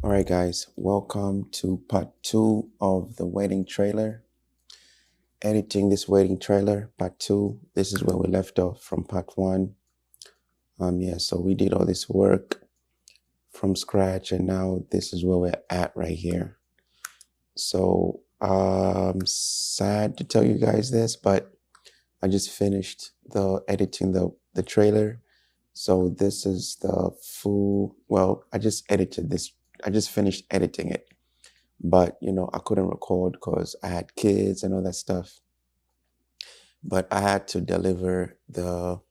All right, guys, welcome to part 2 of the wedding trailer. Editing this wedding trailer, part 2. This is where we left off from part 1. So we did all this work from scratch, and now this is where we're at right here. So I'm sad to tell you guys this, but I just finished editing the trailer. So this is the full, I just edited this. I just finished editing it. But, I couldn't record because I had kids and all that stuff. But I had to deliver the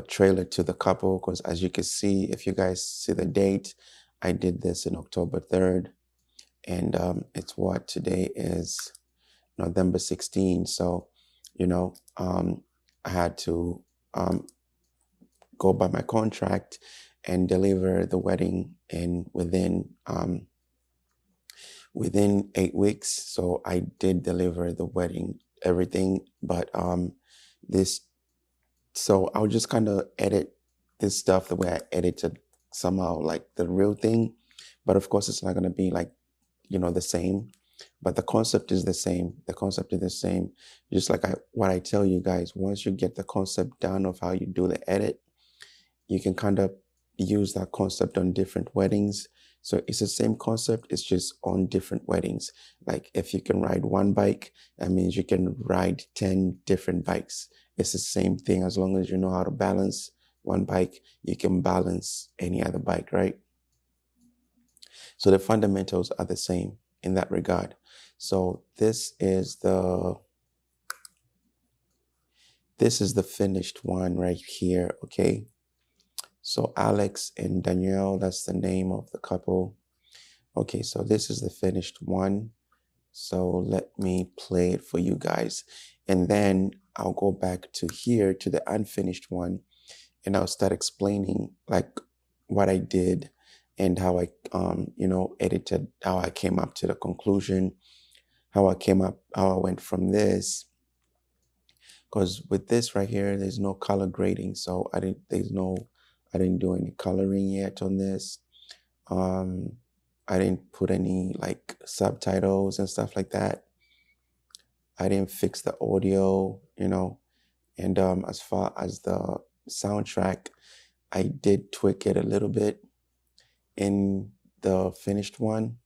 trailer to the couple because, as you can see, if you guys see the date, I did this in October 3rd. And it's what today is November 16th. So, I had to go by my contract and deliver the wedding within 8 weeks. So I did deliver the wedding, everything, but so I'll just kind of edit this stuff the way I edited somehow like the real thing. But of course, it's not going to be like, the same. But the concept is the same. The concept is the same. Just like what I tell you guys, once you get the concept down of how you do the edit, you can kind of use that concept on different weddings. So it's the same concept, it's just on different weddings. Like if you can ride one bike, that means you can ride 10 different bikes. It's the same thing. As long as you know how to balance one bike, you can balance any other bike, right? So the fundamentals are the same in that regard. So this is the finished one right here, okay? So Alex and Danielle, that's the name of the couple. Okay, so this is the finished one. So let me play it for you guys. And then I'll go back to here to the unfinished one, and I'll start explaining like what I did and how I edited, how I came up to the conclusion, how I went from this. Because with this right here, there's no color grading. So I didn't do any coloring yet on this. I didn't put any like subtitles and stuff like that. I didn't fix the audio, and as far as the soundtrack, I did tweak it a little bit in the finished one.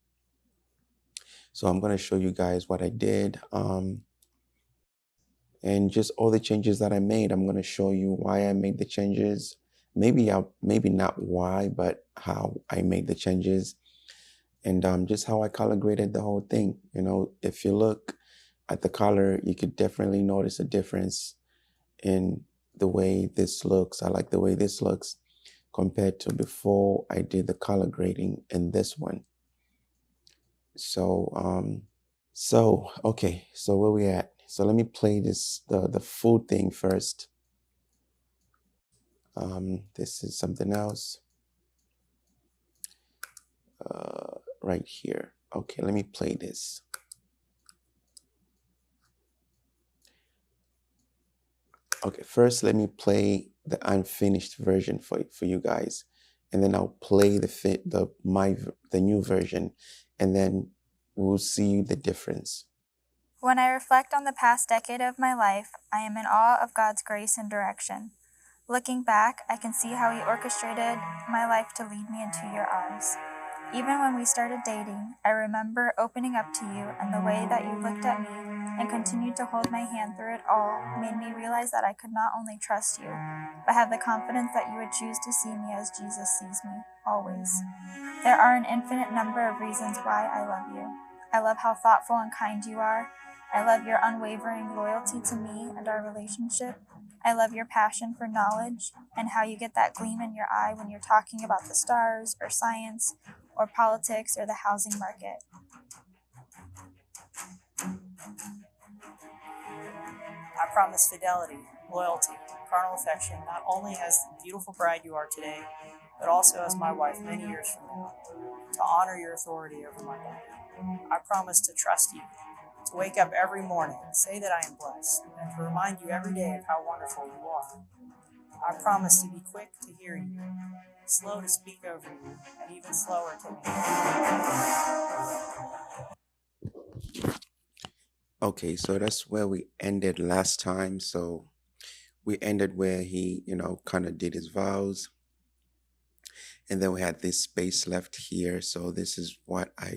So I'm going to show you guys what I did. And just all the changes that I made. I'm going to show you why I made the changes. Maybe not why, but how I made the changes, and just how I color graded the whole thing. If you look at the color, you could definitely notice a difference in the way this looks. I like the way this looks compared to before I did the color grading in this one. So, okay, so where we at? So let me play this, the full thing first. This is something else. Right here. Okay, let me play this. Okay, first let me play the unfinished version for you guys, and then I'll play the new version, and then we'll see the difference. When I reflect on the past decade of my life, I am in awe of God's grace and direction. Looking back, I can see how He orchestrated my life to lead me into your arms. Even when we started dating, I remember opening up to you, and the way that you looked at me and continued to hold my hand through it all made me realize that I could not only trust you, but have the confidence that you would choose to see me as Jesus sees me, always. There are an infinite number of reasons why I love you. I love how thoughtful and kind you are. I love your unwavering loyalty to me and our relationship. I love your passion for knowledge and how you get that gleam in your eye when you're talking about the stars or science or politics or the housing market. I promise fidelity, loyalty, carnal affection, not only as the beautiful bride you are today, but also as my wife many years from now, to honor your authority over my body. I promise to trust you, to wake up every morning and say that I am blessed, and to remind you every day of how wonderful you are. I promise to be quick to hear you, slow to speak over you, and even slower to anger. Okay, so that's where we ended last time. So we ended where he, kind of did his vows, and then we had this space left here. So this is what I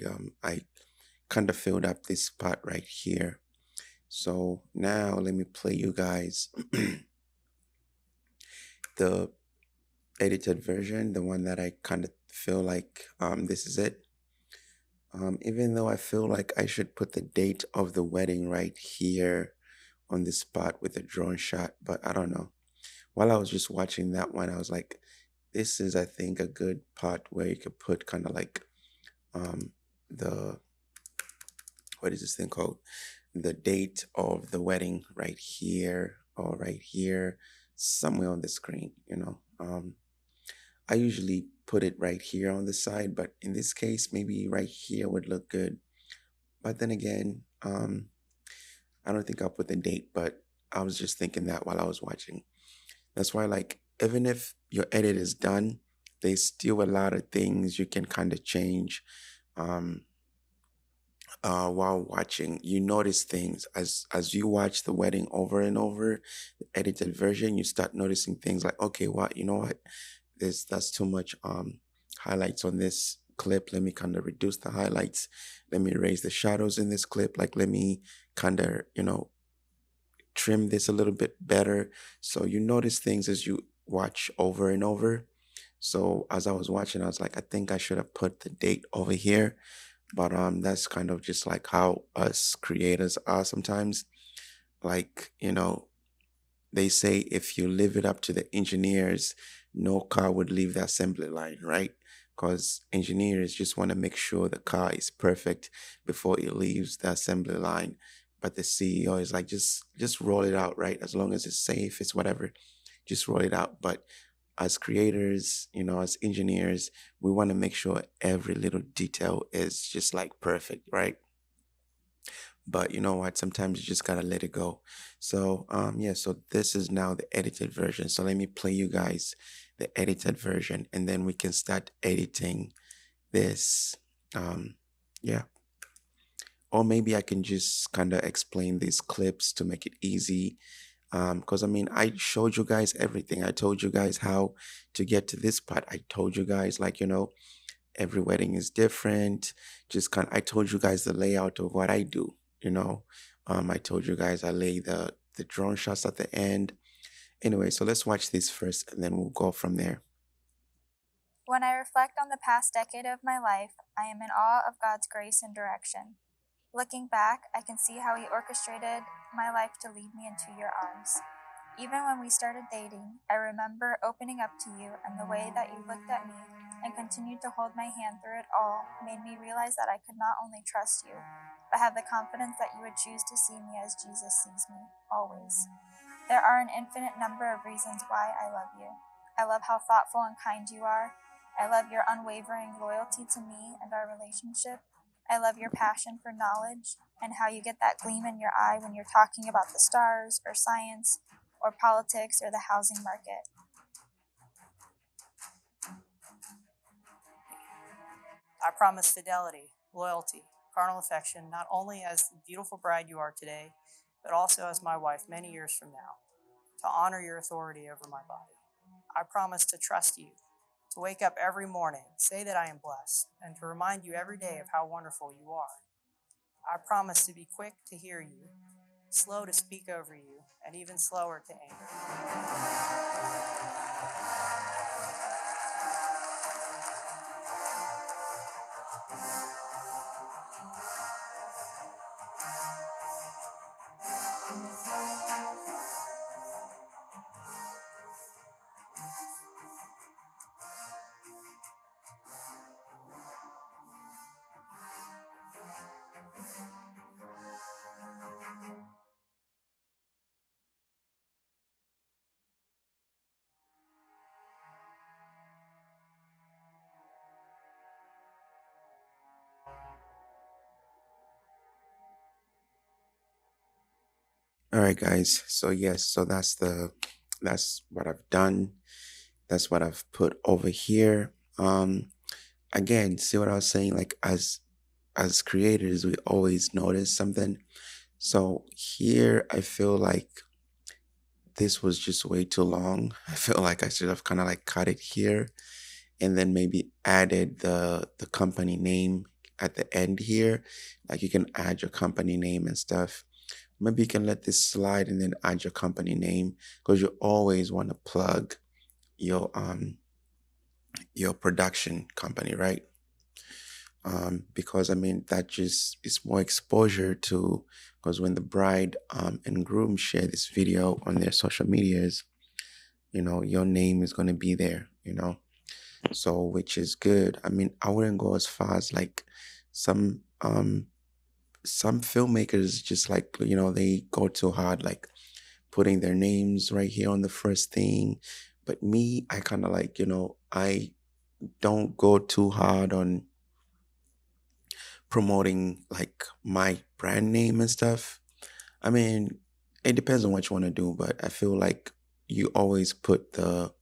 kind of filled up this spot right here. So now let me play you guys the edited version, the one that I kind of feel like this is it. Even though I feel like I should put the date of the wedding right here on this spot with a drone shot, but I don't know. While I was just watching that one, I was like, this is, I think, a good part where you could put kind of like the, what is this thing called? The date of the wedding right here or right here, somewhere on the screen. I usually put it right here on the side, but in this case, maybe right here would look good. But then again, I don't think I'll put the date, but I was just thinking that while I was watching. That's why, like, even if your edit is done, there's still a lot of things you can kind of change um, while watching. You notice things as you watch the wedding over and over, the edited version. You start noticing things like, okay, what you know what, that's too much highlights on this clip. Let me kind of reduce the highlights. Let me raise the shadows in this clip. Like, let me kind of trim this a little bit better. So you notice things as you watch over and over. So as I was watching, I was like, I think I should have put the date over here. But that's kind of just like how us creators are sometimes. Like, they say if you leave it up to the engineers, no car would leave the assembly line, right? Because engineers just want to make sure the car is perfect before it leaves the assembly line. But the CEO is like, just roll it out, right? As long as it's safe, it's whatever, just roll it out. But as creators, as engineers, we want to make sure every little detail is just like perfect, right? But you know what, sometimes you just gotta let it go. So yeah, so this is now the edited version. So let me play you guys the edited version, and then we can start editing this. Yeah, or maybe I can just kind of explain these clips to make it easy. Because I mean, I showed you guys everything. I told you guys how to get to this part. I told you guys, like, every wedding is different. I told you guys the layout of what I do. I told you guys I lay the drone shots at the end. Anyway, so let's watch this first, and then we'll go from there. When I reflect on the past decade of my life, I am in awe of God's grace and direction. Looking back, I can see how He orchestrated my life to lead me into your arms. Even when we started dating, I remember opening up to you, and the way that you looked at me and continued to hold my hand through it all made me realize that I could not only trust you, but have the confidence that you would choose to see me as Jesus sees me, always. There are an infinite number of reasons why I love you. I love how thoughtful and kind you are. I love your unwavering loyalty to me and our relationship. I love your passion for knowledge and how you get that gleam in your eye when you're talking about the stars or science or politics or the housing market. I promise fidelity, loyalty, carnal affection, not only as the beautiful bride you are today, but also as my wife many years from now, to honor your authority over my body. I promise to trust you, to wake up every morning, say that I am blessed, and to remind you every day of how wonderful you are. I promise to be quick to hear you, slow to speak over you, and even slower to anger. All right, guys. So yes, so that's the that's what I've done. That's what I've put over here. Again, see what I was saying? Like as creators, we always notice something. So here I feel like this was just way too long. I feel like I should have kind of like cut it here and then maybe added the company name at the end here. Like you can add your company name and stuff. Maybe you can let this slide and then add your company name, because you always want to plug your production company, right? Because I mean that just is more exposure to, because when the bride and groom share this video on their social medias, your name is going to be there, so which is good. I mean, I wouldn't go as far as like some filmmakers just like, they go too hard, like putting their names right here on the first thing. But me, I kind of like, I don't go too hard on promoting like my brand name and stuff. I mean, it depends on what you want to do, but I feel like you always put the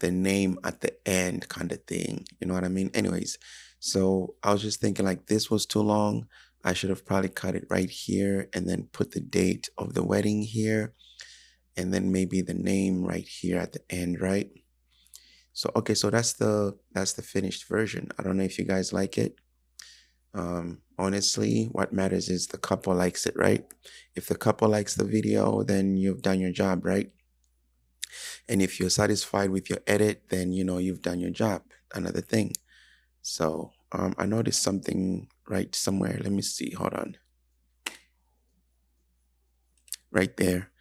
name at the end kind of thing. You know what I mean? Anyways, so I was just thinking like this was too long. I should have probably cut it right here and then put the date of the wedding here and then maybe the name right here at the end, right? So okay, so that's the finished version. I don't know if you guys like it. Honestly, what matters is the couple likes it, right? If the couple likes the video, then you've done your job, right? And if you're satisfied with your edit, then you've done your job. Another thing. So I noticed something right somewhere. Let me see. Hold on. Right there.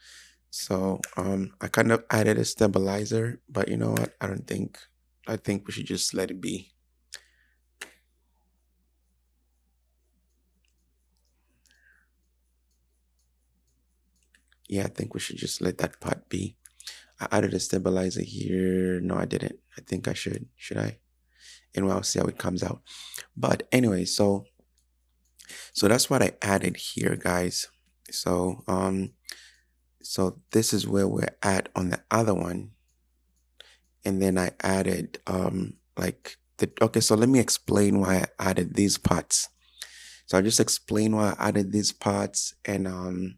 So I kind of added a stabilizer, but you know what? I think we should just let it be. Yeah, I think we should just let that part be. I added a stabilizer here. No, I didn't. I think I should. Should I? Anyway, I'll see how it comes out. But anyway, so that's what I added here, guys. So this is where we're at on the other one. And then I added okay, so let me explain why I added these parts. So I'll just explain why I added these parts, and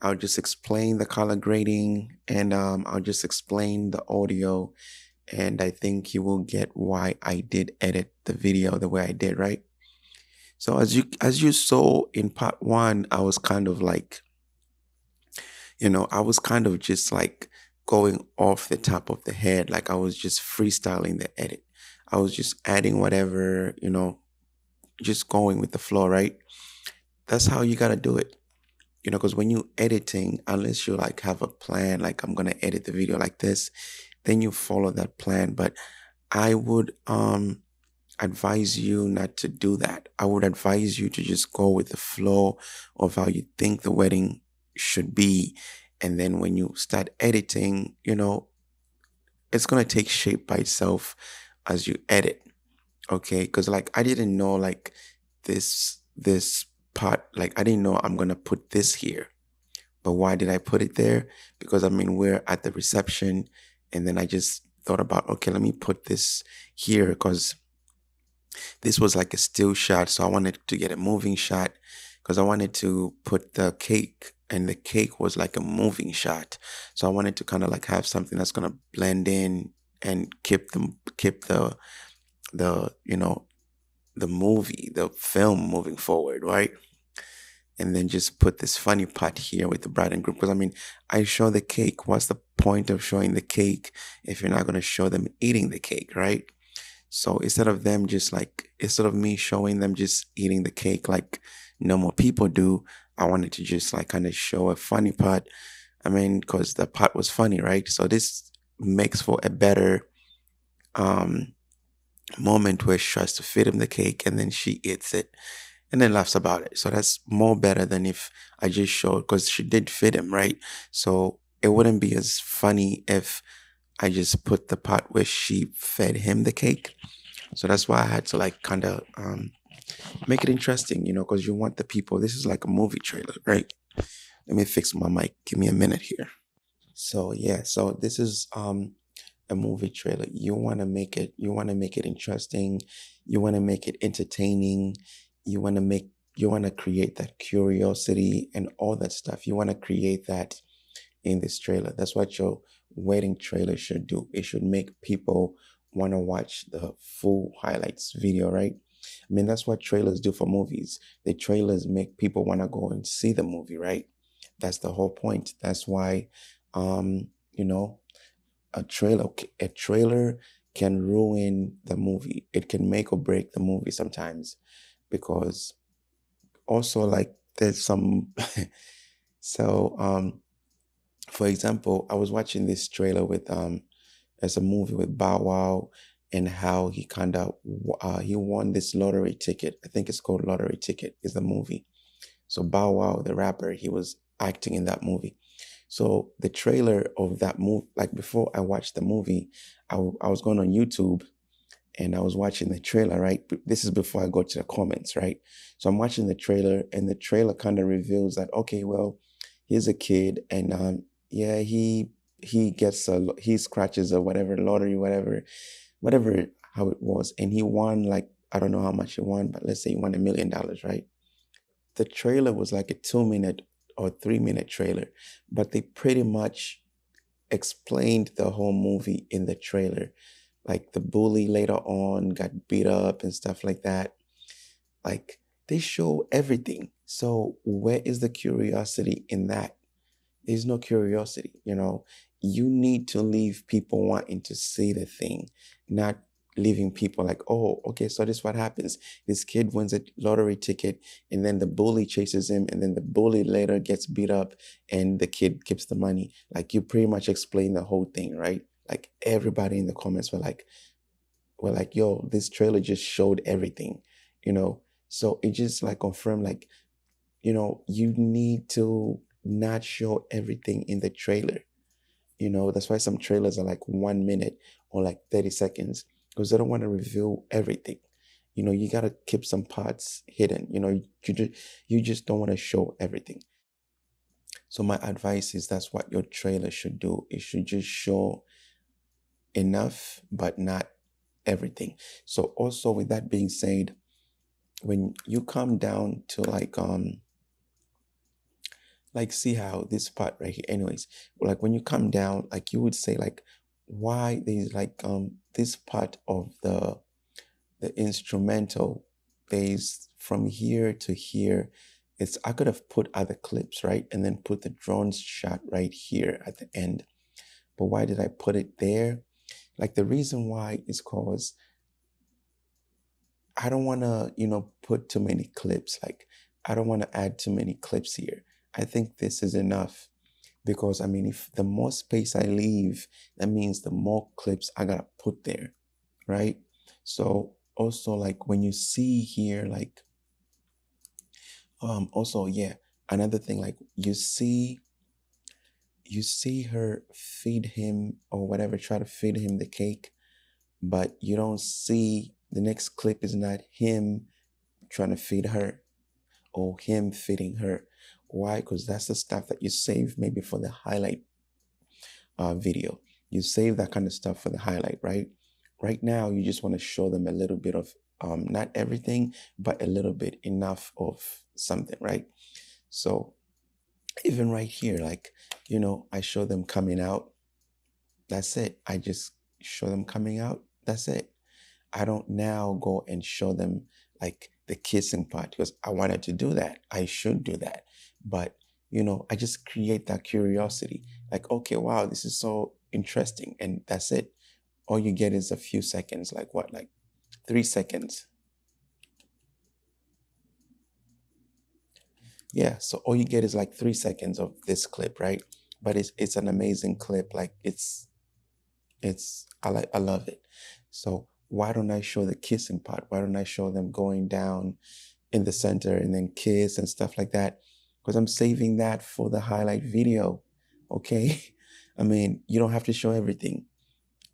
I'll just explain the color grading, and I'll just explain the audio, and I think you will get why I did edit the video the way I did, right? So as you saw in part one, I was kind of like, I was kind of just like going off the top of the head, like I was just freestyling the edit. I was just adding whatever, just going with the flow, right? That's how you gotta do it. Because when you editing, unless you like have a plan, like I'm gonna edit the video like this, then you follow that plan. But I would advise you not to do that. I would advise you to just go with the flow of how you think the wedding should be. And then when you start editing, it's gonna take shape by itself as you edit. Okay, because like I didn't know like this part, like I didn't know I'm gonna put this here. But why did I put it there? Because I mean we're at the reception, and then I just thought about, okay, let me put this here because this was like a still shot, so I wanted to get a moving shot because I wanted to put the cake, and the cake was like a moving shot. So I wanted to kind of like have something that's gonna blend in and keep the movie, the film moving forward, right? And then just put this funny part here with the bride and groom. Because I mean, I show the cake. What's the point of showing the cake if you're not going to show them eating the cake, right? So instead of me showing them just eating the cake like normal people do, I wanted to just like kind of show a funny part. I mean, because the part was funny, right? So this makes for a better moment where she tries to feed him the cake and then she eats it and then laughs about it. So that's more better than if I just showed, because she did feed him, right? So it wouldn't be as funny if I just put the part where she fed him the cake. So that's why I had to like kind of make it interesting, because you want the people. This is like a movie trailer, right? Let me fix my mic. Give me a minute here. So yeah, so this is a movie trailer. You want to make it interesting, you want to make it entertaining, you want to make you want to create that curiosity and all that stuff. You want to create that in this trailer. That's what your wedding trailer should do. It should make people want to watch the full highlights video, right? I mean, that's what trailers do for movies. The trailers make people want to go and see the movie, right? That's the whole point. That's why, you know, a trailer can ruin the movie. It can make or break the movie sometimes, because also, like, there's some so for example, I was watching this trailer with as a movie with Bow Wow, and how he kind of he won this lottery ticket. I think it's called Lottery Ticket is the movie. So Bow Wow, the rapper, he was acting in that movie. So the trailer of that movie, like before I watched the movie, I was going on YouTube and I was watching the trailer, right? This is before I go to the comments, right? So I'm watching the trailer, and the trailer kind of reveals that, okay, well, here's a kid, and yeah, he gets he scratches a whatever lottery, whatever how it was, and he won, like, I don't know how much he won, but let's say he won $1 million, right? The trailer was like a 2 minute or 3 minute trailer, but they pretty much explained the whole movie in the trailer. Like, the bully later on got beat up and stuff like that. Like, they show everything. So where is the curiosity in that? There's no curiosity. You need to leave people wanting to see the thing, not leaving people like, oh, okay, so this is what happens. This kid wins a lottery ticket, and then the bully chases him, and then the bully later gets beat up, and the kid keeps the money. Like, you pretty much explain the whole thing, right? Like, everybody in the comments were like, yo, this trailer just showed everything, you know. So it just like confirmed, like, you need to not show everything in the trailer. That's why some trailers are like 1 minute or like 30 seconds, because they don't want to reveal everything. You got to keep some parts hidden. You just don't want to show everything. So my advice is that's what your trailer should do. It should just show enough, but not everything. So also, with that being said, when you come down to like see how this part right here, anyways, like when you come down, like you would say, like, why there's like this part of the instrumental, there's from here to here. I could have put other clips, right, and then put the drone shot right here at the end. But why did I put it there? Like, the reason why is because I don't want to, put too many clips. Like, I don't want to add too many clips here. I think this is enough, because I mean, if the more space I leave, that means the more clips I gotta put there, right? So also, like, when you see here, like, also, yeah, another thing, like, you see her feed him or whatever, try to feed him the cake, but you don't see the next clip is not him trying to feed her or him feeding her. Why? Because that's the stuff that you save maybe for the highlight video. You save that kind of stuff for the highlight, right? Right now, you just want to show them a little bit of, not everything, but a little bit, enough of something, right? So even right here, like, I show them coming out. That's it. I just show them coming out. That's it. I don't now go and show them like the kissing part, because I wanted to do that. I should do that. But, I just create that curiosity. Like, okay, wow, this is so interesting. And that's it. All you get is a few seconds, like what, like 3 seconds. Yeah. So all you get is like 3 seconds of this clip, right? But it's an amazing clip. Like, I love it. So why don't I show the kissing part? Why don't I show them going down in the center and then kiss and stuff like that? Because I'm saving that for the highlight video. Okay. I mean, you don't have to show everything.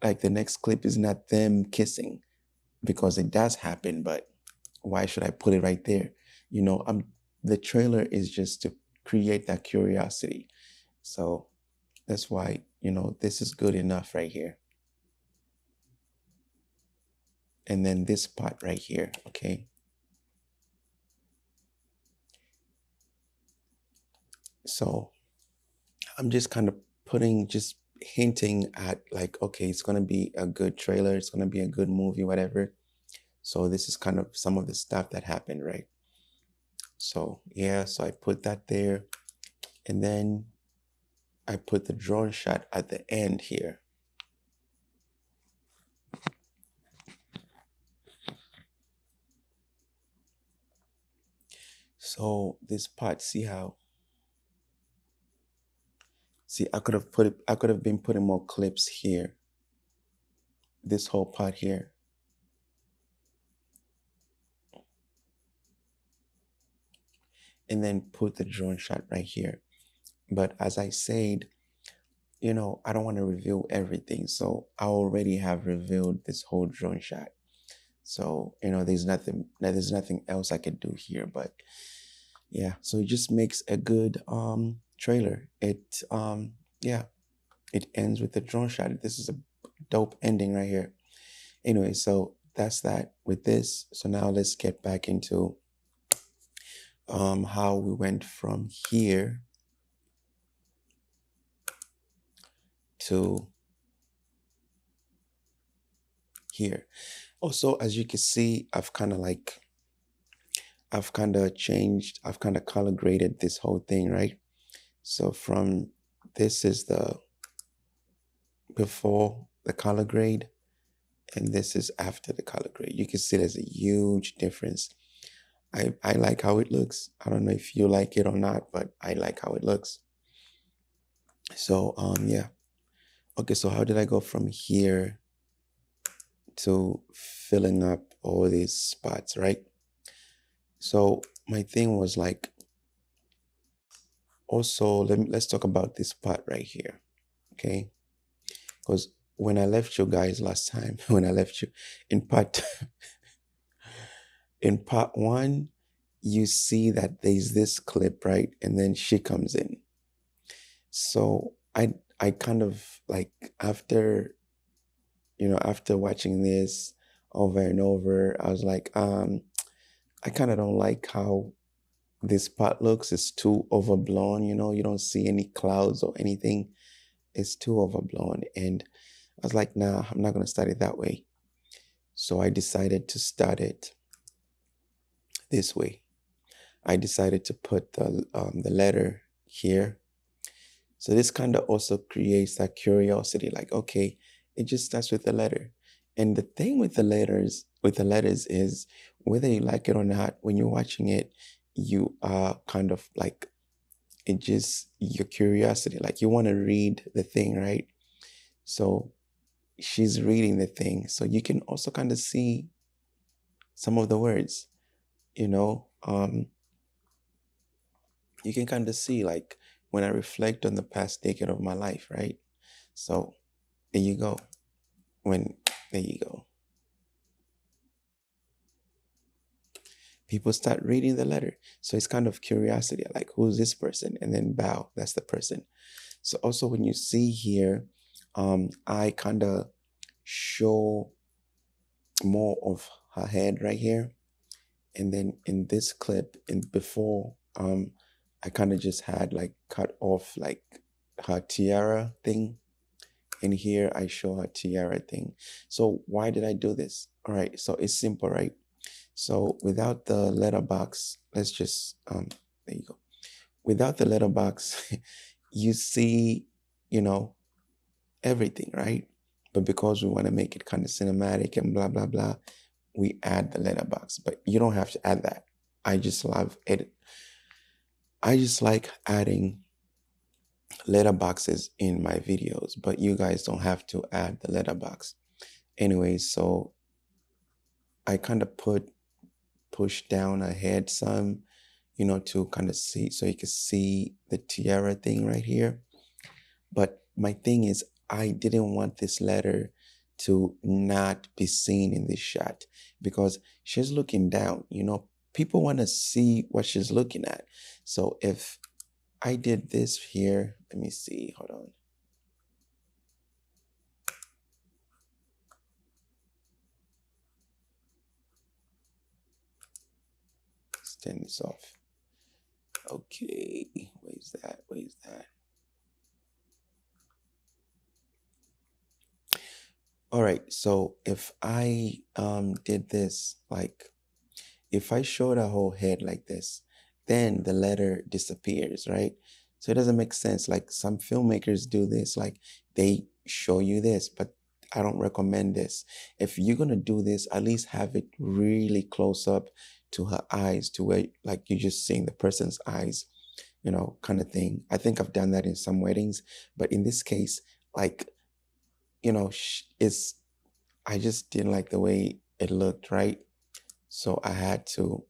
Like, the next clip is not them kissing, because it does happen, but why should I put it right there? The trailer is just to create that curiosity. So That's why, this is good enough right here. And then this part right here, okay? So I'm just kind of just hinting at like, okay, it's going to be a good trailer. It's going to be a good movie, whatever. So this is kind of some of the stuff that happened, right? So yeah, so I put that there. And then I put the drone shot at the end here. So this part, see, I could have been putting more clips here. This whole part here. And then put the drone shot right here. But as I said, I don't want to reveal everything. So I already have revealed this whole drone shot. So, there's nothing else I could do here, but yeah, so it just makes a good trailer. It ends with the drone shot. This is a dope ending right here. Anyway, so that's that with this. So now let's get back into how we went from here to here. Also, as you can see, I've kind of changed, I've kind of color graded this whole thing, right? So from this is the before the color grade, and this is after the color grade. You can see there's a huge difference. I like how it looks. I don't know if you like it or not, but I like how it looks. So yeah. Okay, so how did I go from here to filling up all these spots, right? So my thing was like, also let's talk about this part right here, okay? Because when I left you guys last time, when I left you in part in part one, you see that there's this clip, right? And then she comes in. So I kind of like after watching this over and over, I was like, I kind of don't like how this part looks. It's too overblown, you don't see any clouds or anything. It's too overblown. And I was like, nah, I'm not going to start it that way. So I decided to start it this way. I decided to put the letter here. So this kind of also creates that curiosity, like, okay, it just starts with the letter. And the thing with the letters is whether you like it or not, when you're watching it, you are kind of like, it just, your curiosity, like you want to read the thing, right? So she's reading the thing. So you can also kind of see some of the words, you can kind of see like when I reflect on the past decade of my life, right? So there you go. There you go. People start reading the letter. So it's kind of curiosity, like who's this person? And then bow, that's the person. So also when you see here, I kind of show more of her head right here. And then in this clip, before, I kind of just had like cut off like her tiara thing. And here I show her tiara thing. So why did I do this? All right, so it's simple, right? So without the letterbox, let's just, there you go. Without the letterbox, you see, everything, right? But because we want to make it kind of cinematic and blah, blah, blah, we add the letterbox. But you don't have to add that. I just love it. I just like adding letterboxes in my videos, but you guys don't have to add the letterbox. Anyway, so I kind of push down ahead some, to kind of see, so you can see the tiara thing right here. But my thing is, I didn't want this letter to not be seen in this shot because she's looking down, people want to see what she's looking at. So if I did this here, let me see, hold on. turn this off. Okay, where's that? All right, so if I did this, like if I show the whole head like this, then the letter disappears, right? So it doesn't make sense. Like some filmmakers do this, like they show you this, but I don't recommend this. If you're gonna do this, at least have it really close up to her eyes, to where like you're just seeing the person's eyes, kind of thing. I think I've done that in some weddings, but in this case, like, it's, I just didn't like the way it looked, right? So I had to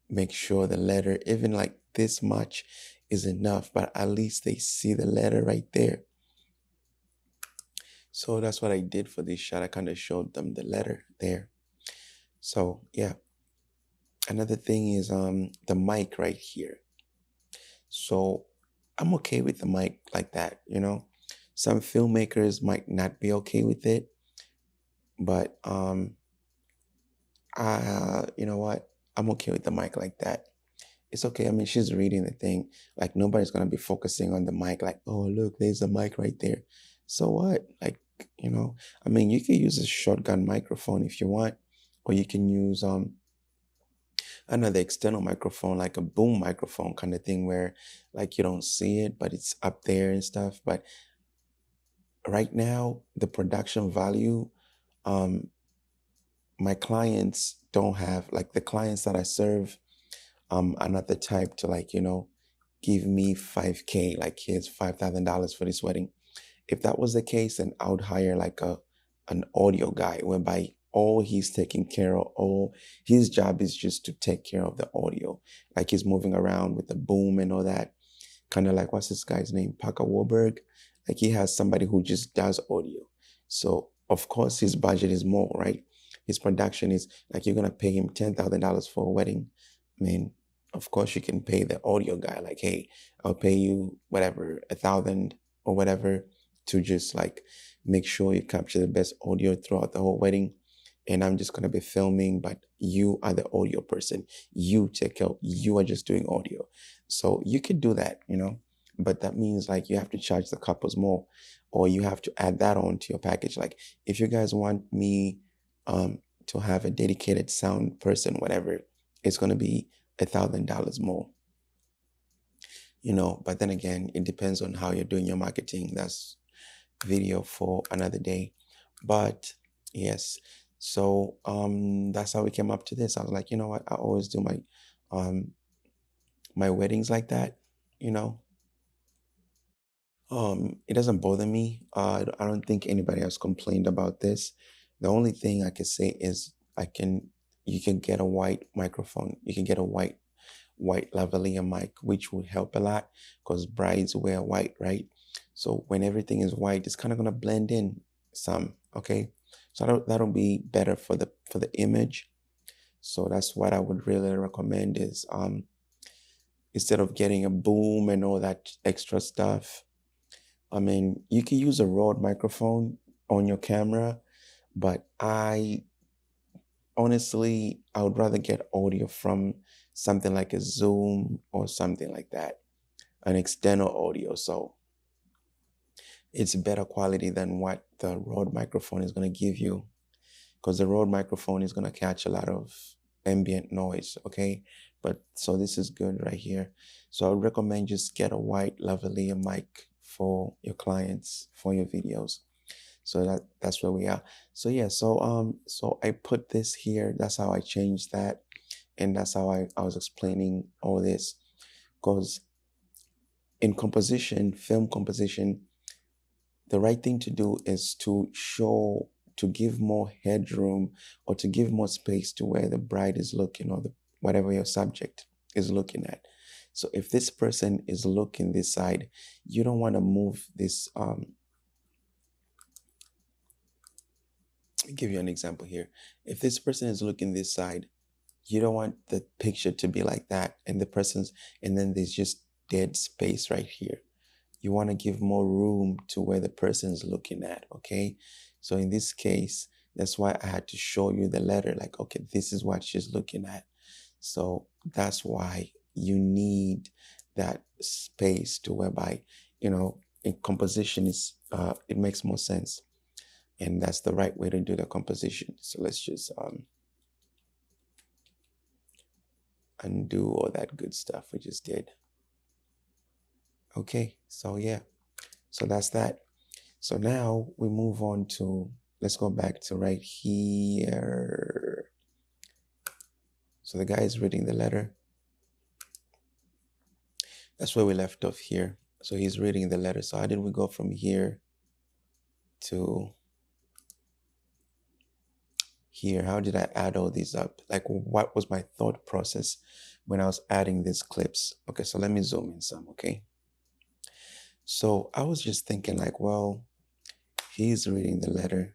make sure the letter, even like this much, is enough, but at least they see the letter right there. So that's what I did for this shot. I kind of showed them the letter there. So yeah. Another thing is the mic right here. So I'm okay with the mic like that, Some filmmakers might not be okay with it, but you know what? I'm okay with the mic like that. It's okay. I mean, she's reading the thing. Like nobody's gonna be focusing on the mic. Like, oh look, there's a mic right there. So what? Like, I mean, you can use a shotgun microphone if you want, or you can use another external microphone, like a boom microphone kind of thing, where like you don't see it, but it's up there and stuff. But right now, the production value, um, my clients don't have, like the clients that I serve, are not the type to like, give me 5K, like here's $5,000 for this wedding. If that was the case, then I would hire like an audio guy, whereby all he's taking care of, all his job is just to take care of the audio. Like he's moving around with the boom and all that. Kind of like, what's this guy's name? Parker Warburg. Like he has somebody who just does audio. So of course his budget is more, right? His production is like, you're gonna pay him $10,000 for a wedding. I mean, of course you can pay the audio guy, like, hey, I'll pay you whatever, 1,000 or whatever, to just like make sure you capture the best audio throughout the whole wedding. And I'm just gonna be filming, but you are the audio person. You take care, you are just doing audio. So you could do that, but that means like you have to charge the couples more, or you have to add that on to your package. Like if you guys want me to have a dedicated sound person, whatever, it's gonna be $1,000 more. But then again, it depends on how you're doing your marketing. That's video for another day. But yes, so that's how we came up to this. I was like, you know what, I always do my weddings like that, you know. It doesn't bother me. I don't think anybody has complained about this. The only thing I can say is you can get a white microphone. You can get a white lavalier mic, which would help a lot because brides wear white, right? So when everything is white, it's kind of gonna blend in some, okay? So that'll be better for the image. So that's what I would really recommend is instead of getting a boom and all that extra stuff. I mean, you can use a Rode microphone on your camera, but honestly, I would rather get audio from something like a Zoom or something like that, an external audio. So it's better quality than what the Rode microphone is going to give you, because the Rode microphone is going to catch a lot of ambient noise, okay? But so this is good right here. So I would recommend just get a white lavalier mic for your clients, for your videos. So that's where we are. So yeah, so I put this here. That's how I changed that. And that's how I was explaining all this. Because in composition, film composition, the right thing to do is to give more headroom or to give more space to where the bride is looking, or whatever your subject is looking at. So if this person is looking this side, you don't want to move this. Let me give you an example here. If this person is looking this side, you don't want the picture to be like that, and then there's just dead space right here. You want to give more room to where the person is looking at, okay? So in this case, that's why I had to show you the letter, like, okay, this is what she's looking at. So that's why you need that space to whereby, in composition is it makes more sense. And that's the right way to do the composition. So let's just undo all that good stuff we just did. Okay, so yeah, so that's that. So now we move on to, let's go back to right here. So the guy is reading the letter. That's where we left off here. So he's reading the letter. So how did we go from here to here? How did I add all these up? Like, what was my thought process when I was adding these clips? Okay, so let me zoom in some, okay? So I was just thinking like, well, he's reading the letter.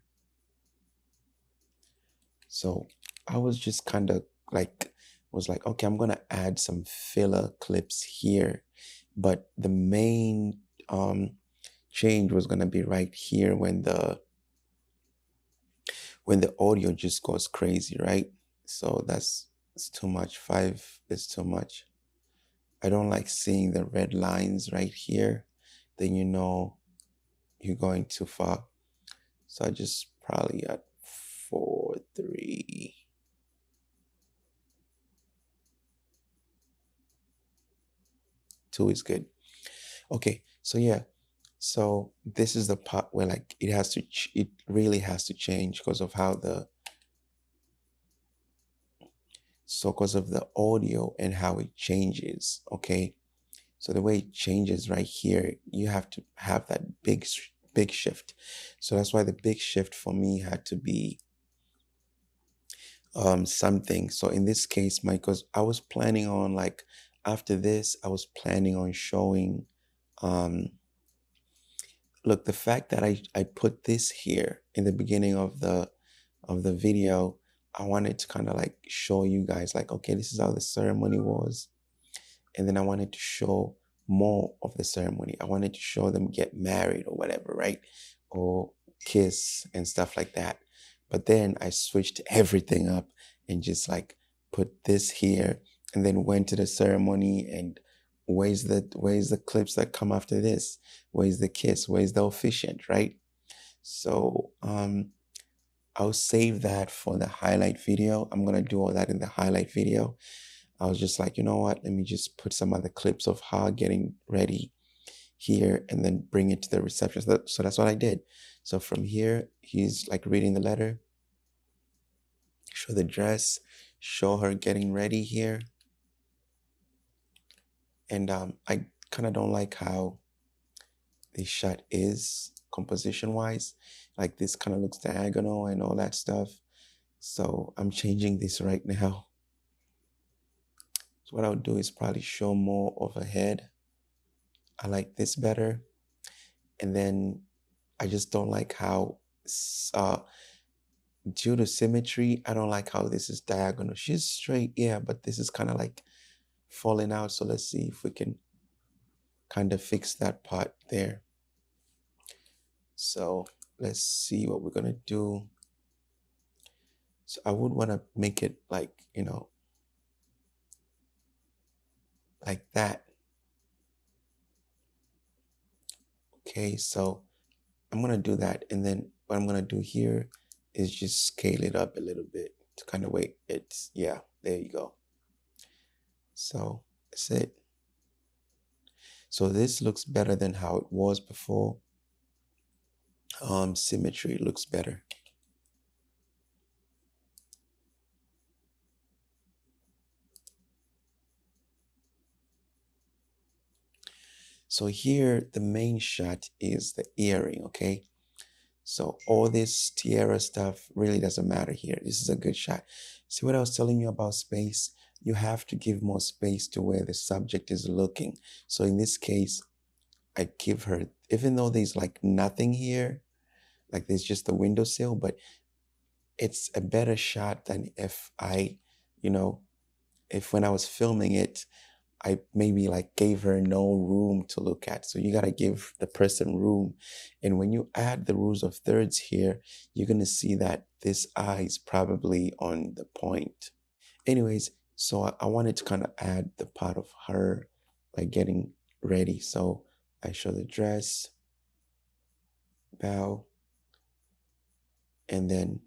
So I was just kind of like, okay, I'm going to add some filler clips here. But the main change was going to be right here when the audio just goes crazy, right? So it's too much. 5 is too much. I don't like seeing the red lines right here. Then you're going too far. So I just probably at 4, 3. Two is good. Okay, so yeah. So this is the part where like it really has to change because of how because of the audio and how it changes, okay? So the way it changes right here, you have to have that big shift. So that's why the big shift for me had to be something. So in this case, because I was planning on like after this, I was planning on showing look, the fact that I put this here in the beginning of the video, I wanted to kind of like show you guys like, okay, this is how the ceremony was. And then I wanted to show more of the ceremony. I wanted to show them get married or whatever, right? Or kiss and stuff like that. But then I switched everything up and just like put this here and then went to the ceremony and where's the clips that come after this? Where's the kiss? Where's the officiant, right? So I'll save that for the highlight video. I'm gonna do all that in the highlight video. I was just like, you know what? Let me just put some other clips of her getting ready here and then bring it to the reception. So that's what I did. So from here, he's like reading the letter, show the dress, show her getting ready here. And I kind of don't like how this shot is composition wise. Like this kind of looks diagonal and all that stuff. So I'm changing this right now. So what I'll do is probably show more of a head. I like this better. And then I just don't like how, due to symmetry, I don't like how this is diagonal. She's straight, yeah, but this is kind of like falling out. So let's see if we can kind of fix that part there. So let's see what we're gonna do. So I would want to make it like, like that. Okay, so I'm gonna do that. And then what I'm gonna do here is just scale it up a little bit to kind of wait. Yeah, there you go. So that's it. So this looks better than how it was before. Symmetry looks better. So here, the main shot is the earring, okay? So all this tiara stuff really doesn't matter here. This is a good shot. See what I was telling you about space? You have to give more space to where the subject is looking. So in this case, I give her, even though there's like nothing here, like there's just the windowsill, but it's a better shot than if if when I was filming it, I maybe like gave her no room to look at. So you got to give the person room. And when you add the rules of thirds here, you're going to see that this eye is probably on the point. Anyways, So I wanted to kind of add the part of her like getting ready. So I show the dress, bow, and then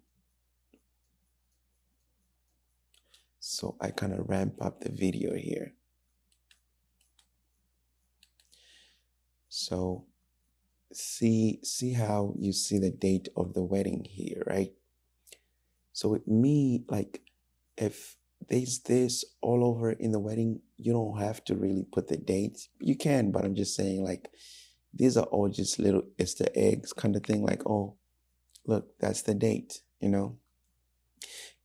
so I kind of ramp up the video here. So see how you see the date of the wedding here, right? So with me, like if there's this all over in the wedding, you don't have to really put the dates. You can, but I'm just saying like these are all just little Easter eggs kind of thing. Like, oh, look, that's the date, you know.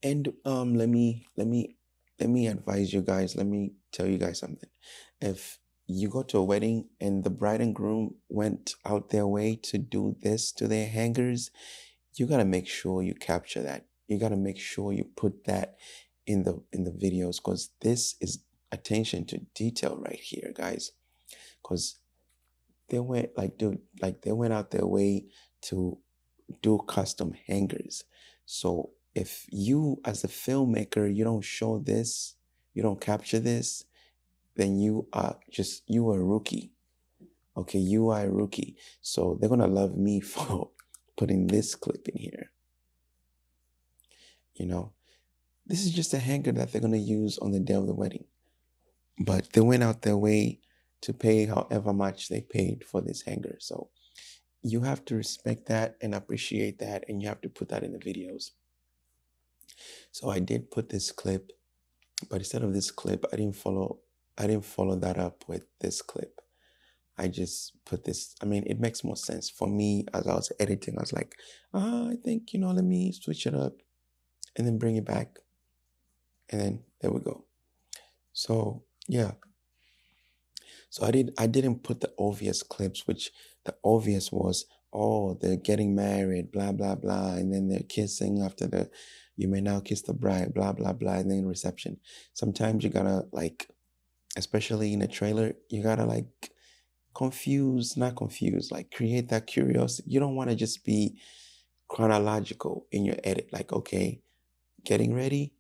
And let me advise you guys. Let me tell you guys something. If you go to a wedding and the bride and groom went out their way to do this to their hangers, you gotta make sure you capture that. You gotta make sure you put that in the videos, because this is attention to detail right here, guys. Because they went like, dude, like they went out their way to do custom hangers. So if you as a filmmaker, you don't show this, you don't capture this, then you are a rookie. Okay, you are a rookie. So they're gonna love me for putting this clip in here. You know, this is just a hanger that they're gonna use on the day of the wedding. But they went out their way to pay however much they paid for this hanger. So you have to respect that and appreciate that, and you have to put that in the videos. So I did put this clip, but instead of this clip, I didn't follow that up with this clip. I just put this. I mean, it makes more sense for me. As I was editing, I was like, I think, let me switch it up and then bring it back. And then there we go. So yeah. So I didn't put the obvious clips, which the obvious was, oh, they're getting married, blah, blah, blah. And then they're kissing after you may now kiss the bride, blah, blah, blah. And then reception. Sometimes you gotta like, especially in a trailer, you gotta like not confuse, like create that curiosity. You don't want to just be chronological in your edit. Like, okay, getting ready,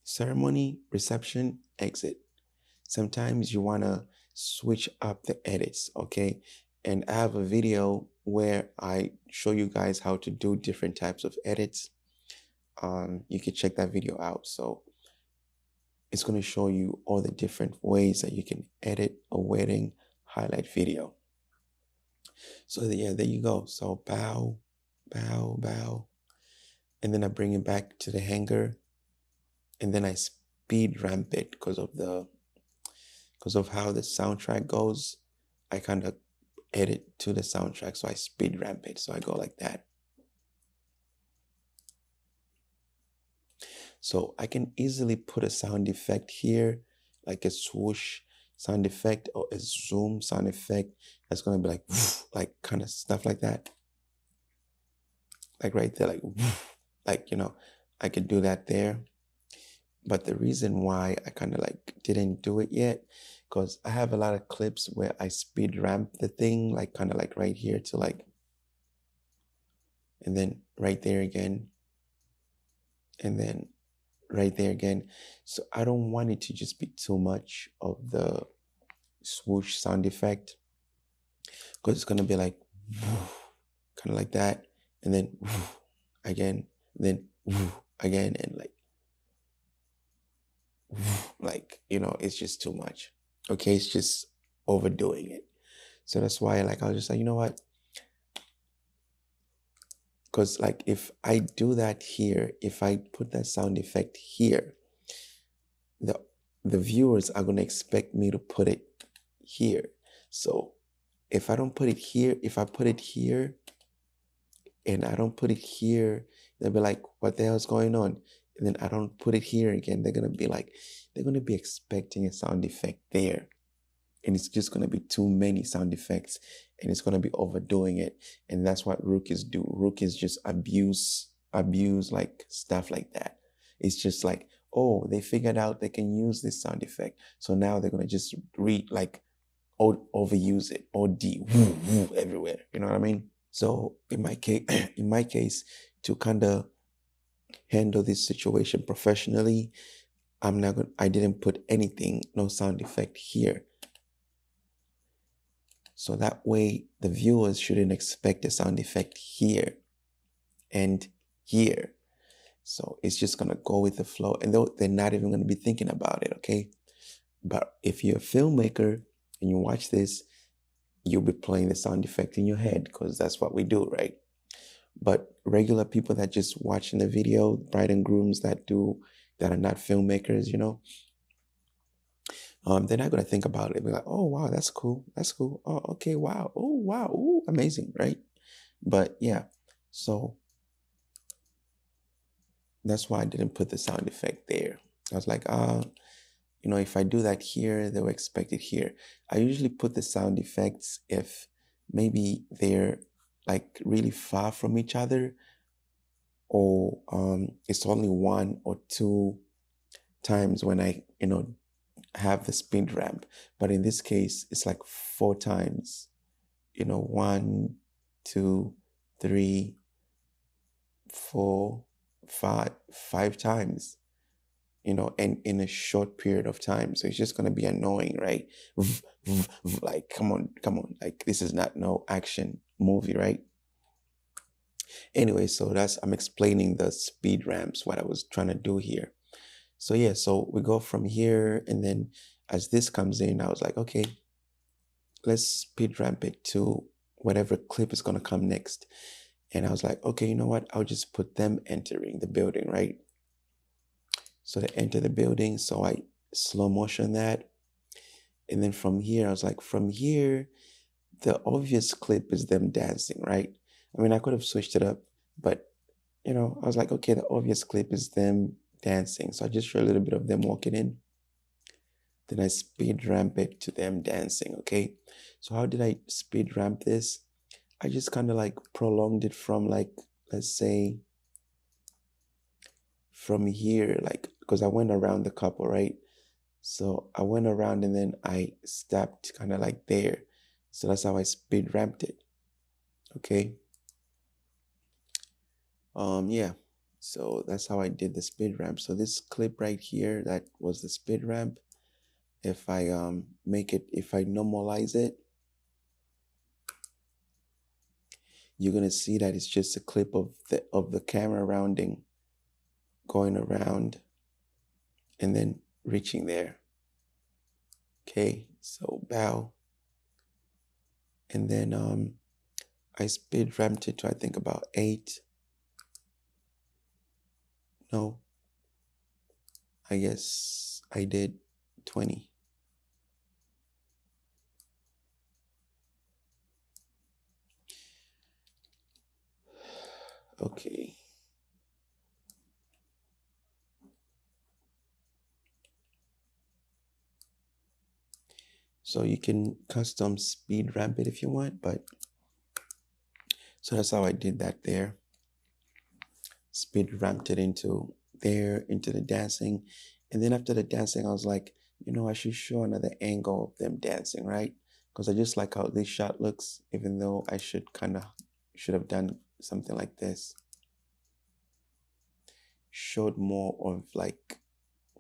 ceremony, reception, exit. Sometimes you want to switch up the edits, okay? And I have a video where I show you guys how to do different types of edits. You can check that video out. So it's going to show you all the different ways that you can edit a wedding highlight video. So yeah, there you go. So bow, bow, bow. And then I bring it back to the hanger. And then I speed ramp it because of how the soundtrack goes. I kind of edit to the soundtrack, so I speed ramp it. So I go like that. So I can easily put a sound effect here, like a swoosh sound effect or a zoom sound effect. That's gonna be like, like kind of stuff like that. Like right there, like, I could do that there. But the reason why I kind of like didn't do it yet, because I have a lot of clips where I speed ramp the thing, like kind of like right here to like, and then right there again, and then right there again. So I don't want it to just be too much of the swoosh sound effect, because it's gonna be like kind of like that, and then again, then again, and like it's just too much. Okay, it's just overdoing it. So that's why like I'll just say, you know what? Because like if I do that here, if I put that sound effect here, the viewers are gonna expect me to put it here. So if I don't put it here, if I put it here and I don't put it here, they'll be like, what the hell's going on? And then I don't put it here again. They're gonna be expecting a sound effect there. And it's just gonna be too many sound effects, and it's gonna be overdoing it. And that's what rookies do. Rookies just abuse like stuff like that. It's just like, oh, they figured out they can use this sound effect, so now they're gonna just overuse it, OD, everywhere. You know what I mean? So in my case, to kind of handle this situation professionally, I didn't put anything, no sound effect here. So that way the viewers shouldn't expect a sound effect here and here. So it's just gonna go with the flow, and they're not even gonna be thinking about it, okay? But if you're a filmmaker and you watch this, you'll be playing the sound effect in your head, because that's what we do, right? But regular people that just watching the video, bride and grooms that are not filmmakers, they're not gonna think about it. They'll be like, oh wow, that's cool. That's cool. Oh, okay, wow. Oh wow, ooh, amazing, right? But yeah, so that's why I didn't put the sound effect there. I was like, if I do that here, they'll expect it here. I usually put the sound effects if maybe they're like really far from each other, or it's only one or two times when I, have the speed ramp. But in this case, it's like 4 times, 1, 2, 3, 4, 5 times, and in a short period of time. So it's just going to be annoying, right? Like, come on, like this is not no action movie, right? Anyway, so I'm explaining the speed ramps, what I was trying to do here. So yeah, so we go from here, and then as this comes in, I was like, okay, let's speed ramp it to whatever clip is going to come next. And I was like, okay, you know what? I'll just put them entering the building, right? So they enter the building. So I slow motion that. And then from here, I was like, from here, the obvious clip is them dancing, right? I mean, I could have switched it up, but, I was like, okay, the obvious clip is them dancing. So I just show a little bit of them walking in. Then I speed ramp it to them dancing, okay? So how did I speed ramp this? I just kind of like prolonged it from like, let's say, from here, like, because I went around the couple, right? So I went around and then I stepped kind of like there. So that's how I speed ramped it, okay? Yeah. So that's how I did the speed ramp. So this clip right here, that was the speed ramp. If I if I normalize it, you're gonna see that it's just a clip of the camera rounding, going around, and then reaching there. Okay, so bow, and then I speed ramped it to, I think, about 8. No, I guess I did 20. Okay. So you can custom speed ramp it if you want, but so that's how I did that there. Speed ramped it into there, into the dancing. And then after the dancing, I was like, I should show another angle of them dancing, right? Because I just like how this shot looks, even though I should have done something like this. Showed more of like,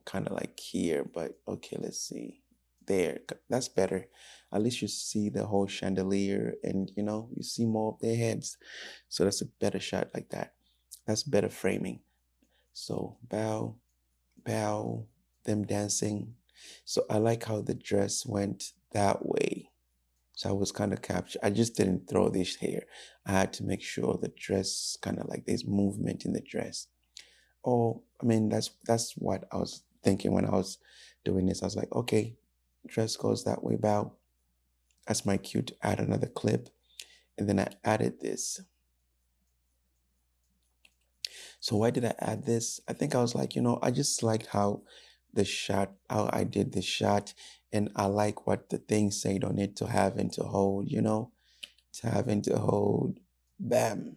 kind of like here, but okay, let's see. There, that's better. At least you see the whole chandelier, and you see more of their heads. So that's a better shot like that. That's better framing. So bow, bow, them dancing. So I like how the dress went that way. So I was kind of captured. I just didn't throw this hair. I had to make sure the dress kind of like there's movement in the dress. Oh, I mean, that's what I was thinking when I was doing this. I was like, okay, dress goes that way, bow. That's my cue to add another clip. And then I added this. So why did I add this? I think I was like, I just liked how how I did the shot, and I like what the thing said on it, to have and to hold, to have and to hold, bam.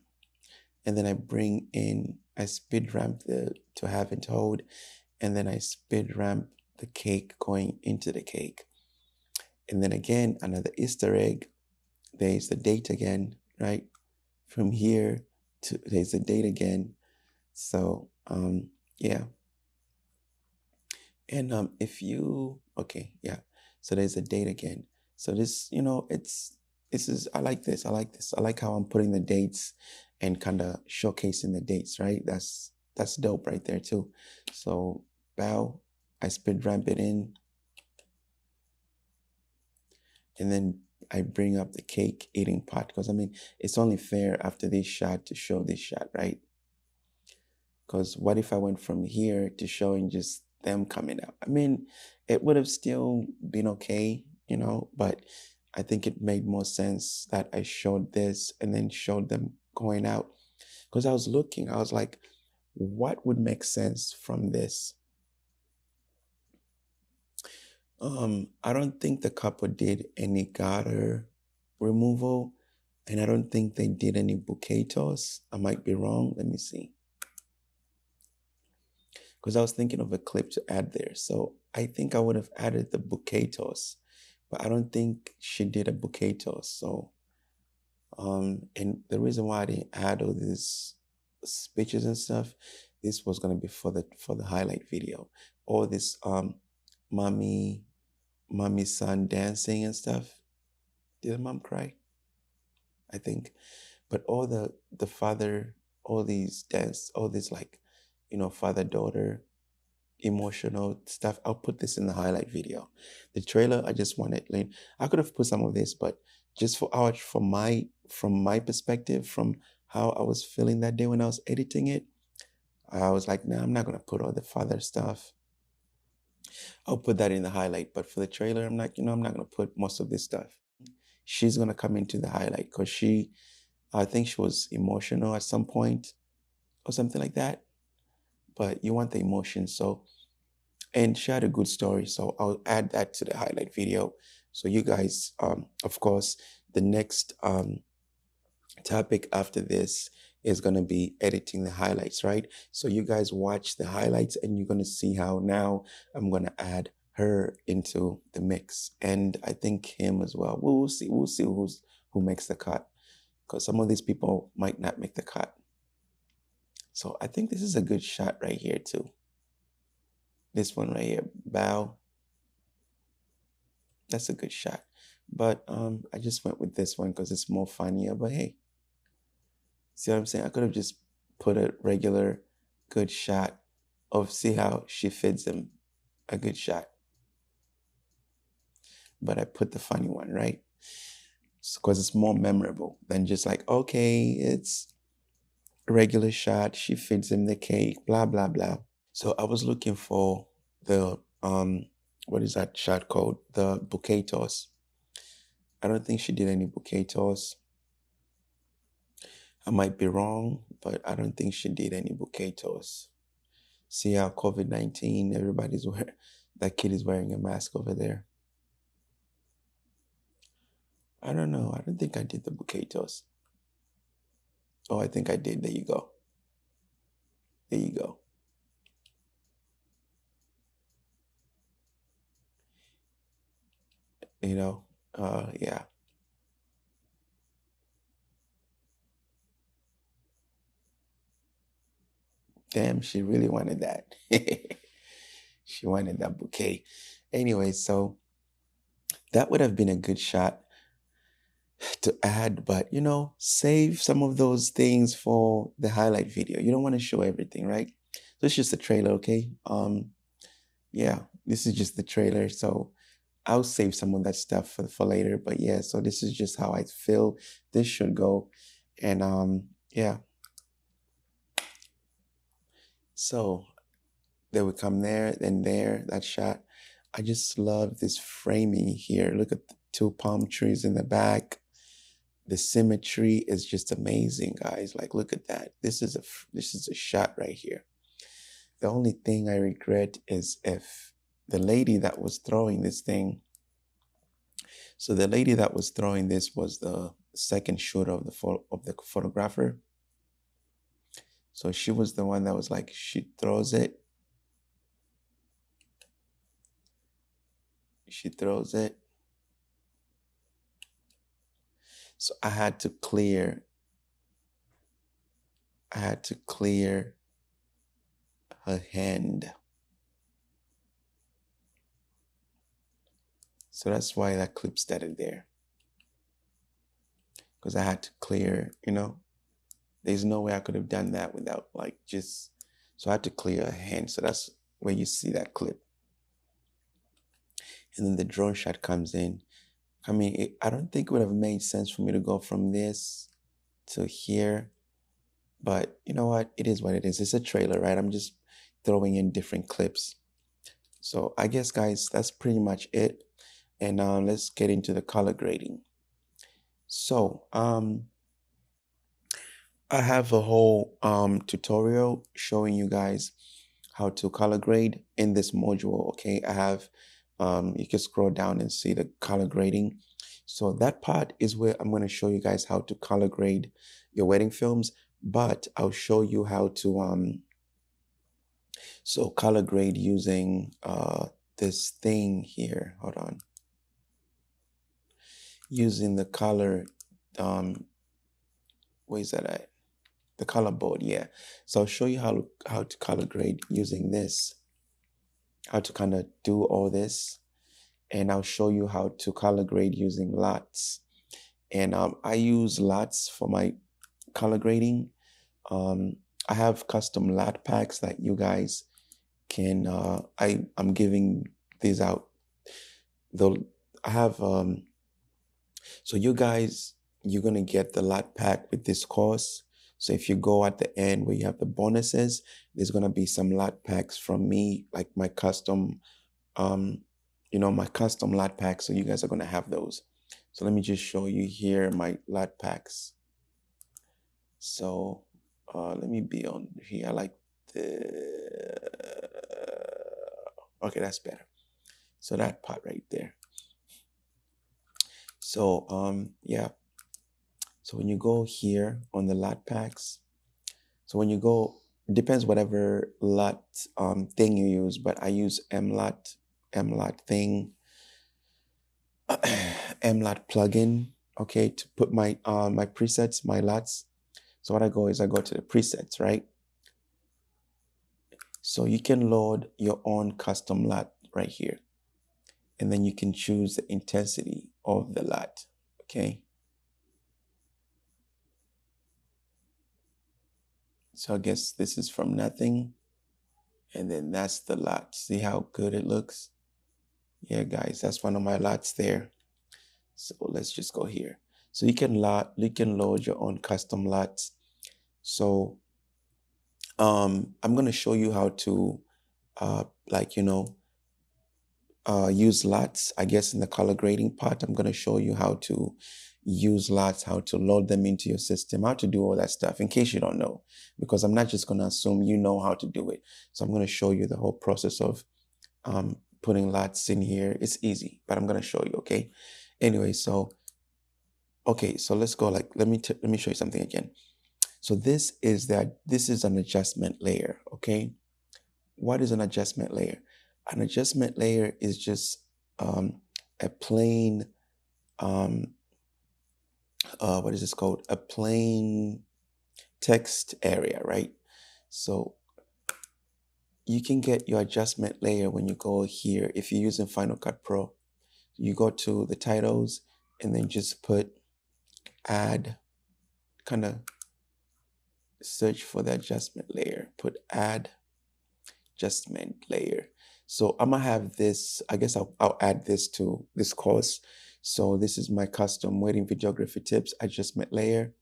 And then I speed ramp the to have and to hold, and then I speed ramp the cake going into the cake. And then again, another Easter egg, there's the date again, right? From here to, there's the date again. So Yeah. And if you okay, yeah. So there's a date again. So this, this is I like this. I like this. I like how I'm putting the dates and kind of showcasing the dates, right? That's dope right there too. So bow, I speed ramp it in, and then I bring up the cake eating part because I mean it's only fair after this shot to show this shot, right? Because what if I went from here to showing just them coming out? I mean, it would have still been okay, but I think it made more sense that I showed this and then showed them going out. Because I was like, what would make sense from this? I don't think the couple did any garter removal, and I don't think they did any bouquet toss. I might be wrong. Let me see. Because I was thinking of a clip to add there. So I think I would have added the bouquet toss, but I don't think she did a bouquet toss. So, and the reason why I didn't add all these speeches and stuff, this was gonna be for the highlight video. All this mommy, son dancing and stuff. Did the mom cry? I think, but all the father, all these dance, all this like, father daughter emotional stuff. I'll put this in the highlight video. The trailer, I just wanted like I could have put some of this, but just from my perspective, from how I was feeling that day when I was editing it, I was like, nah, I'm not gonna put all the father stuff. I'll put that in the highlight. But for the trailer, I'm like, I'm not gonna put most of this stuff. She's gonna come into the highlight because I think she was emotional at some point or something like that. But you want the emotion, so and she had a good story. So I'll add that to the highlight video. So you guys, of course, the next topic after this is going to be editing the highlights, right? So you guys watch the highlights and you're going to see how now I'm going to add her into the mix. And I think him as well. We'll see. We'll see who makes the cut because some of these people might not make the cut. So I think this is a good shot right here too. This one right here, bow. That's a good shot. But I just went with this one because it's more funnier. But hey, see what I'm saying? I could have just put a regular good shot of see how she fits him. A good shot. But I put the funny one, right? Because it's more memorable than just like, okay, it's a regular shot. She fits him the cake, blah, blah, blah. So I was looking for the, what is that shot called? The bouquet toss. I don't think she did any bouquet toss. I might be wrong, but I don't think she did any bouquet toss. See how COVID-19, everybody's wearing, that kid is wearing a mask over there. I don't know. I don't think I did the bouquet toss. Oh, I think I did. There you go. There you go. Yeah. Damn, she really wanted that. She wanted that bouquet. Anyway, so that would have been a good shot to add, but save some of those things for the highlight video. You don't want to show everything, right? So it's just a trailer, okay? Yeah, this is just the trailer. So I'll save some of that stuff for later. But yeah, so this is just how I feel this should go. And yeah. So there we come there, then there, that shot. I just love this framing here. Look at the two palm trees in the back. The symmetry is just amazing, guys. Like, look at that. This is a shot right here. The only thing I regret is if the lady that was throwing this thing. So the lady that was throwing this was the second shooter of the photographer. So she was the one that was like, she throws it. She throws it. So I had to clear her hand. So that's why that clip started there. Because I had to clear, there's no way I could have done that without so I had to clear her hand. So that's where you see that clip. And then the drone shot comes in. I mean, I don't think it would have made sense for me to go from this to here. But you know what? It is what it is. It's a trailer, right? I'm just throwing in different clips. So I guess, guys, that's pretty much it. And let's get into the color grading. So I have a whole tutorial showing you guys how to color grade in this module. Okay, I have you can scroll down and see the color grading. So that part is where I'm going to show you guys how to color grade your wedding films, but I'll show you how to color grade using this thing here. Hold on. Using the color where's that at? The color board, yeah. So I'll show you how to color grade using this, how to kind of do all this, and I'll show you how to color grade using LUTS. And I use LUTS for my color grading. I have custom LUT packs that you guys can. I'm giving these out. Though I have so you guys, you're gonna get the LUT pack with this course. So if you go at the end where you have the bonuses, there's gonna be some LUT packs from me, like my custom, my custom LUT packs. So you guys are gonna have those. So let me just show you here my LUT packs. So let me be on here. I like okay, that's better. So that part right there. So yeah. So when you go here on the LUT packs, so when you go, it depends whatever LUT thing you use, but I use MLUT thing, MLUT plugin, okay, to put my my presets, my LUTs. So what I go to the presets, right? So you can load your own custom LUT right here. And then you can choose the intensity of the LUT, okay? So I guess this is from nothing. And then that's the LUT. See how good it looks? Yeah, guys, that's one of my LUTs there. So let's just go here. So you can load your own custom LUTs. So I'm gonna show you how to use LUTs. I guess in the color grading part, I'm gonna show you how to use LUTs, how to load them into your system, how to do all that stuff, in case you don't know, because I'm not just gonna assume you know how to do it. So I'm gonna show you the whole process of putting LUTs in here. It's easy, but I'm gonna show you, okay? Anyway, so let's go. Let me show you something again. So this is an adjustment layer, okay? What is an adjustment layer? An adjustment layer is just a plain what is this called? A plain text area, right? So you can get your adjustment layer when you go here. If you're using Final Cut Pro, you go to the titles and then just put add, kind of search for the adjustment layer, put add adjustment layer. So I'm gonna have this, I guess I'll add this to this course. So this is my custom wedding videography tips adjustment layer.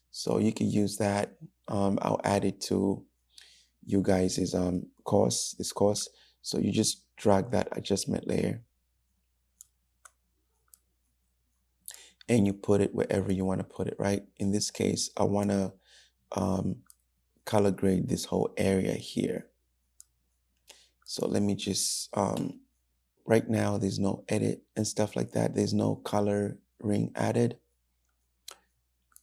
So you can use that. I'll add it to you guys' this course. So you just drag that adjustment layer and you put it wherever you want to put it, right? In this case, I want to color grade this whole area here. So let me just, right now there's no edit and stuff like that. There's no coloring added.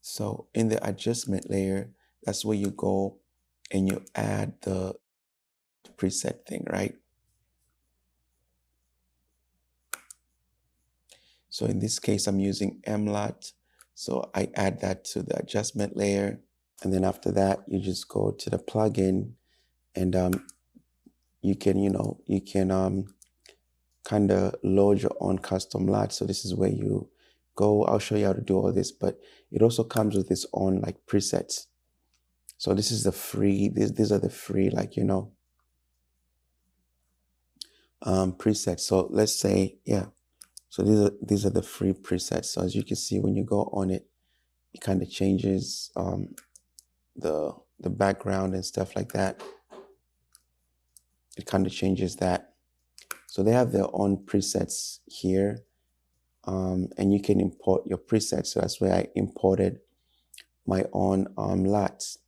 So in the adjustment layer, that's where you go and you add the preset thing, right? So in this case, I'm using MLUT. So I add that to the adjustment layer. And then after that, you just go to the plugin and you can, you can kind of load your own custom LUTs. So this is where you go. I'll show you how to do all this, but it also comes with its own like presets. So this is the free, these are the free, like, presets. So let's say, yeah. So these are the free presets. So as you can see, when you go on it, it kind of changes the background and stuff like that. It kind of changes that. So they have their own presets here, and you can import your presets. So that's where I imported my own LUTs.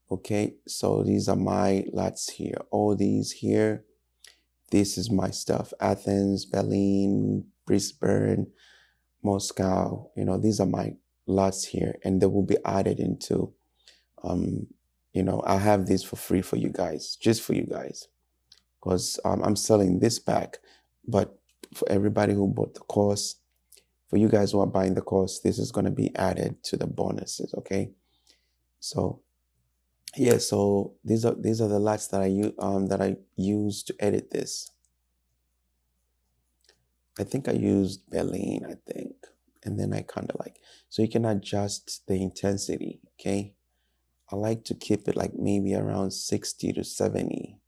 Okay, so these are my LUTs here. All these here. This is my stuff. Athens, Berlin, Brisbane, Moscow. These are my LUTs here, and they will be added into. I have these for free for you guys, just for you guys, because I'm selling this pack. But for everybody who bought the course, for you guys who are buying the course, this is going to be added to the bonuses. Okay, so yeah, so these are the LUTs that I use to edit this. I think I used Berlin, I think, and then I kind of like, so you can adjust the intensity. Okay, I like to keep it like maybe around 60 to 70.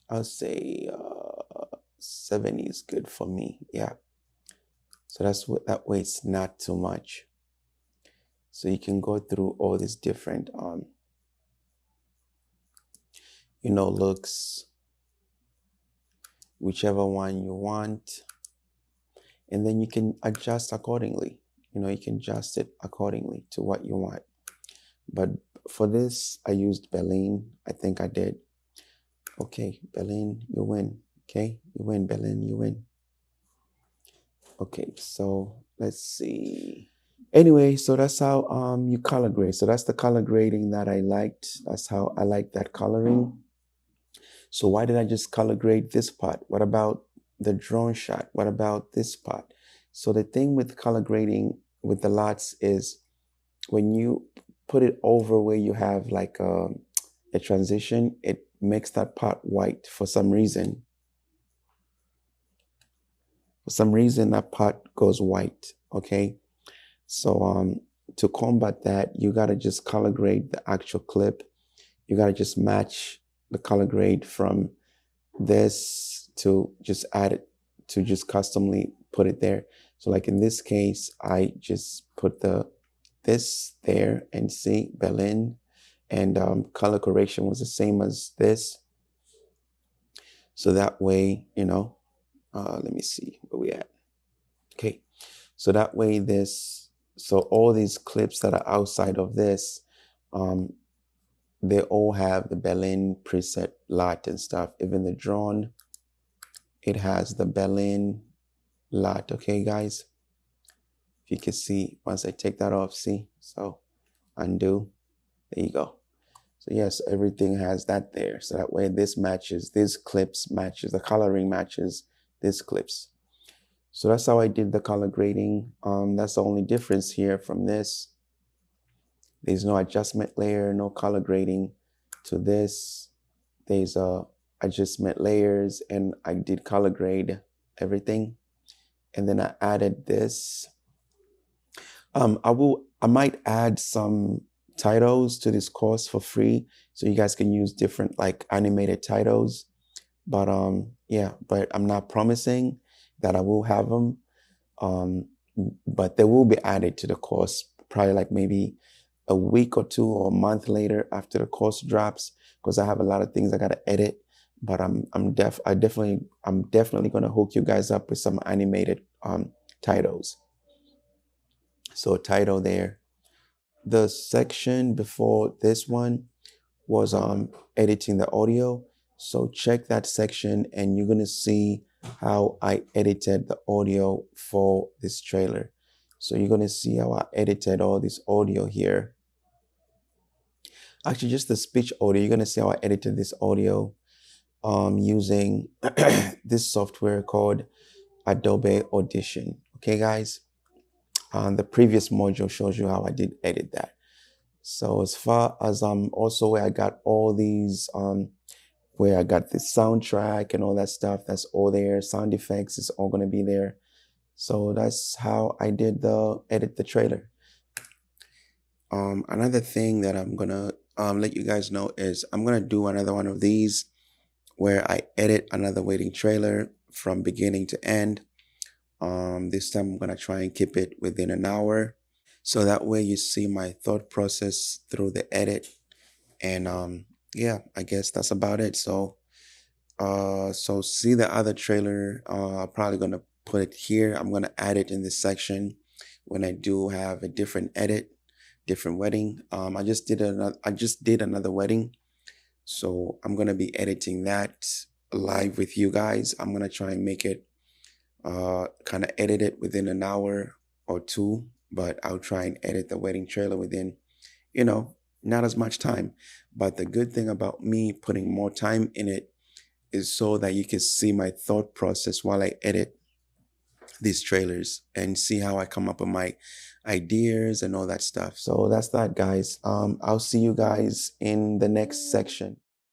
I'll say 70 is good for me. Yeah. So that way it's not too much. So you can go through all these different looks, whichever one you want, and then you can adjust accordingly. You can adjust it accordingly to what you want. But for this, I used Berlin. I think I did. Okay, Berlin, you win. Okay, you win, Berlin, you win. Okay, so let's see. Anyway, so that's how you color grade. So that's the color grading that I liked. That's how I like that coloring. So why did I just color grade this part? What about the drone shot? What about this part? So the thing with color grading with the LUTs is when you put it over where you have like a transition, it makes that part white for some reason. For some reason, that part goes white. Okay. So to combat that, you got to just color grade the actual clip. You got to just match the color grade from this to just add it, to just customly put it there. So like in this case, I just put this there, and see Berlin, and color correction was the same as this. So that way, let me see where we at. Okay. So that way so all these clips that are outside of this, they all have the Berlin preset LUT and stuff. Even the drone, it has the Berlin LUT. Okay, guys? If you can see, once I take that off, see? So undo, there you go. So yes, everything has that there. So that way this matches, these clips matches, the coloring matches these clips. So that's how I did the color grading. That's the only difference here from this. There's no adjustment layer, no color grading. To this, there's adjustment layers, and I did color grade everything. And then I added this. I might add some titles to this course for free, so you guys can use different like animated titles. But yeah, but I'm not promising that I will have them. But they will be added to the course probably like maybe a week or two or a month later after the course drops, because I have a lot of things I gotta edit. But I'm definitely gonna hook you guys up with some animated titles. So title there. The section before this one was editing the audio. So check that section and you're gonna see how I edited the audio for this trailer. So you're gonna see how I edited all this audio here. Actually, just the speech audio. You're gonna see how I edited this audio using this software called Adobe Audition. Okay, guys. The previous module shows you how I did edit that. So as far as also where I got all these where I got the soundtrack and all that stuff, that's all there. Sound effects is all gonna be there. So that's how I did edit the trailer. Another thing that I'm gonna let you guys know is I'm gonna do another one of these where I edit another wedding trailer from beginning to end. This time I'm gonna try and keep it within an hour, so that way you see my thought process through the edit. And yeah, I guess that's about it. So see the other trailer. I'm probably gonna put it here. I'm gonna add it in this section when I do have a different edit, different wedding. I just did another wedding, so I'm gonna be editing that live with you guys. I'm gonna try and make it kind of edit it within an hour or two, but I'll try and edit the wedding trailer within, not as much time. But the good thing about me putting more time in it is so that you can see my thought process while I edit these trailers and see how I come up with my ideas and all that stuff. So that's that, guys. I'll see you guys in the next section.